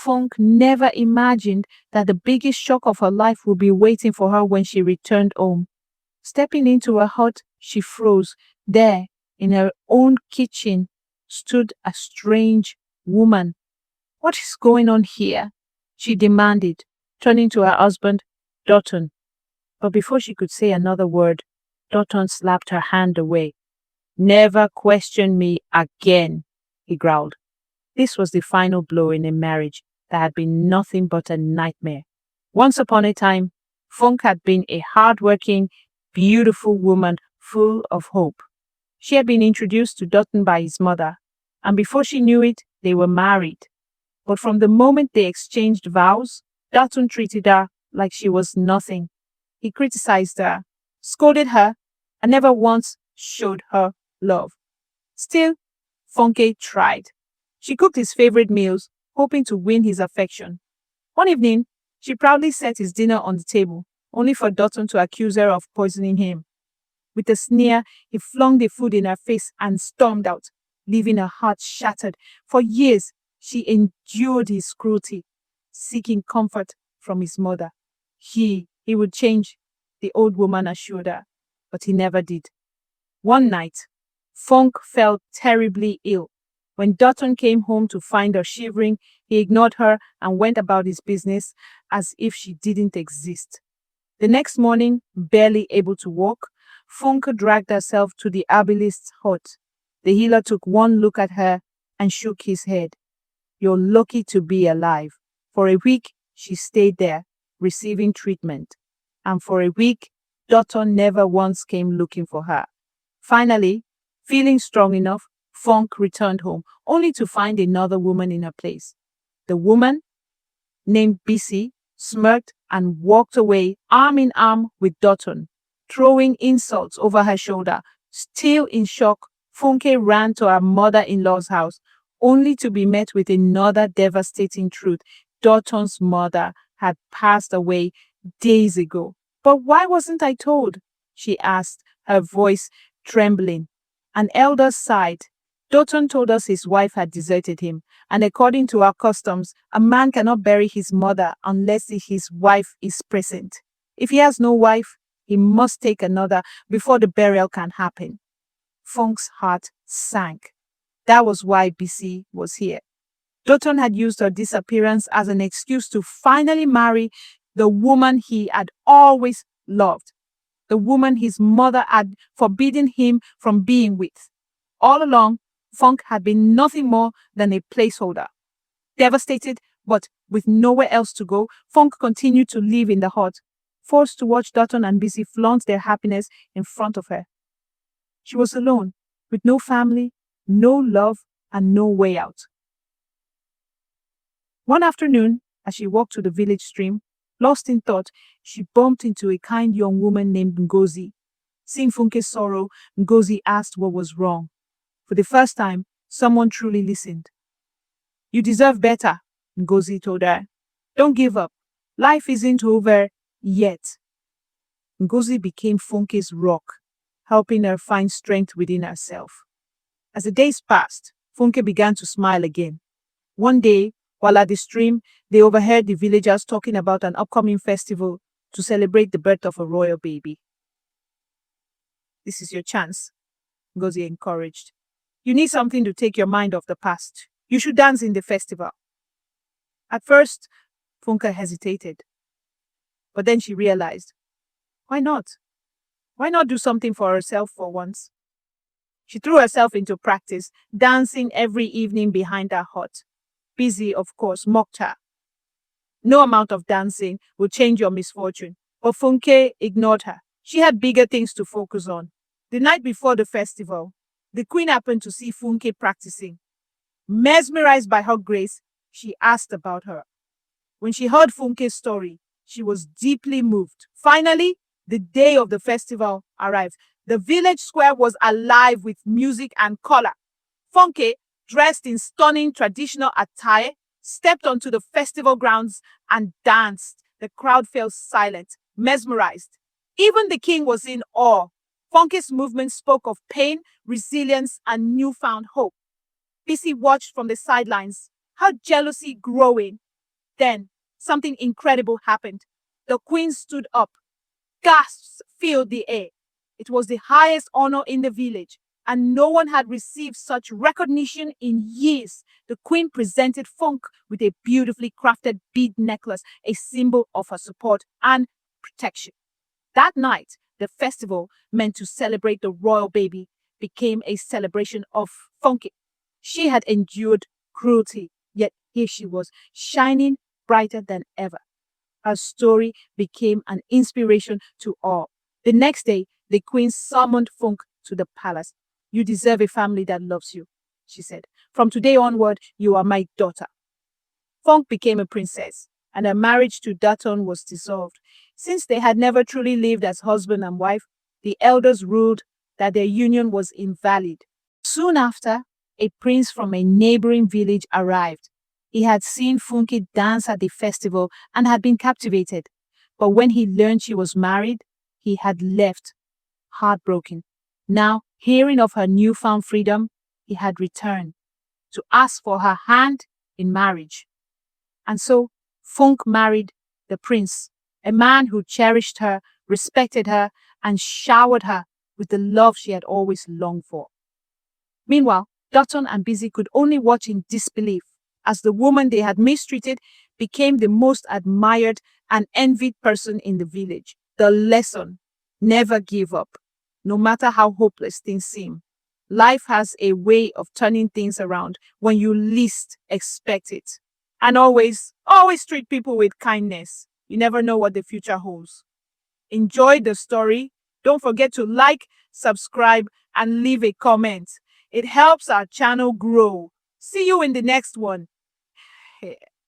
Funk never imagined that the biggest shock of her life would be waiting for her when she returned home. Stepping into her hut, she froze. There, in her own kitchen, stood a strange woman. "What is going on here?" she demanded, turning to her husband, Dutton. But before she could say another word, Dutton slapped her hand away. "Never question me again," he growled. This was the final blow in a marriage that had been nothing but a nightmare. Once upon a time, Funk had been a hard-working, beautiful woman full of hope. She had been introduced to Dutton by his mother, and before she knew it, they were married. But from the moment they exchanged vows, Dutton treated her like she was nothing. He criticized her, scolded her, and never once showed her love. Still, Funke tried. She cooked his favorite meals, hoping to win his affection. One evening, she proudly set his dinner on the table, only for Dutton to accuse her of poisoning him. With a sneer, he flung the food in her face and stormed out, leaving her heart shattered. For years, she endured his cruelty, seeking comfort from his mother. He would change, the old woman assured her, but he never did. One night, Funk fell terribly ill. When Dutton came home to find her shivering, he ignored her and went about his business as if she didn't exist. The next morning, barely able to walk, Funke dragged herself to the herbalist's hut. The healer took one look at her and shook his head. "You're lucky to be alive." For a week, she stayed there, receiving treatment. And for a week, Dutton never once came looking for her. Finally, feeling strong enough, Funk returned home, only to find another woman in her place. The woman, named Bissy, smirked and walked away arm in arm with Dutton, throwing insults over her shoulder. Still in shock, Funke ran to her mother-in-law's house, only to be met with another devastating truth. Dutton's mother had passed away days ago. "But why wasn't I told?" she asked, her voice trembling. An elder sighed. "Dutton told us his wife had deserted him, and according to our customs, a man cannot bury his mother unless his wife is present. If he has no wife, he must take another before the burial can happen." Funk's heart sank. That was why Bissy was here. Dutton had used her disappearance as an excuse to finally marry the woman he had always loved, the woman his mother had forbidden him from being with. All along, Funk had been nothing more than a placeholder. Devastated, but with nowhere else to go, Funk continued to live in the hut, forced to watch Dutton and Bissy flaunt their happiness in front of her. She was alone, with no family, no love, and no way out. One afternoon, as she walked to the village stream, lost in thought, she bumped into a kind young woman named Ngozi. Seeing Funke's sorrow, Ngozi asked what was wrong. For the first time, someone truly listened. "You deserve better," Ngozi told her. "Don't give up. Life isn't over yet." Ngozi became Funke's rock, helping her find strength within herself. As the days passed, Funke began to smile again. One day, while at the stream, they overheard the villagers talking about an upcoming festival to celebrate the birth of a royal baby. "This is your chance," Ngozi encouraged. "You need something to take your mind off the past. You should dance in the festival." At first, Funke hesitated. But then she realized, why not? Why not do something for herself for once? She threw herself into practice, dancing every evening behind her hut. Busy, of course, mocked her. "No amount of dancing will change your misfortune." But Funke ignored her. She had bigger things to focus on. The night before the festival, the queen happened to see Funke practicing. Mesmerized by her grace, she asked about her. When she heard Funke's story, she was deeply moved. Finally, the day of the festival arrived. The village square was alive with music and color. Funke, dressed in stunning traditional attire, stepped onto the festival grounds and danced. The crowd fell silent, mesmerized. Even the king was in awe. Funke's movement spoke of pain, resilience, and newfound hope. Bissy watched from the sidelines, her jealousy growing. Then something incredible happened. The queen stood up. Gasps filled the air. It was the highest honor in the village, and no one had received such recognition in years. The queen presented Funk with a beautifully crafted bead necklace, a symbol of her support and protection. That night, the festival, meant to celebrate the royal baby, became a celebration of Funke. She had endured cruelty, yet here she was, shining brighter than ever. Her story became an inspiration to all. The next day, the queen summoned Funk to the palace. You deserve a family that loves you, she said. From today onward, you are my daughter. Funk became a princess, and her marriage to Dutton was dissolved. Since they had never truly lived as husband and wife, the elders ruled that their union was invalid. Soon after, a prince from a neighboring village arrived. He had seen Funke dance at the festival and had been captivated. But when he learned she was married, he had left, heartbroken. Now, hearing of her newfound freedom, he had returned to ask for her hand in marriage. And so Funk married the prince, a man who cherished her, respected her, and showered her with the love she had always longed for. Meanwhile, Dutton and Busy could only watch in disbelief as the woman they had mistreated became the most admired and envied person in the village. The lesson: never give up, no matter how hopeless things seem. Life has a way of turning things around when you least expect it. And always treat people with kindness. You never know what the future holds. Enjoy the story. Don't forget to like, subscribe, and leave a comment. It helps our channel grow. See you in the next one.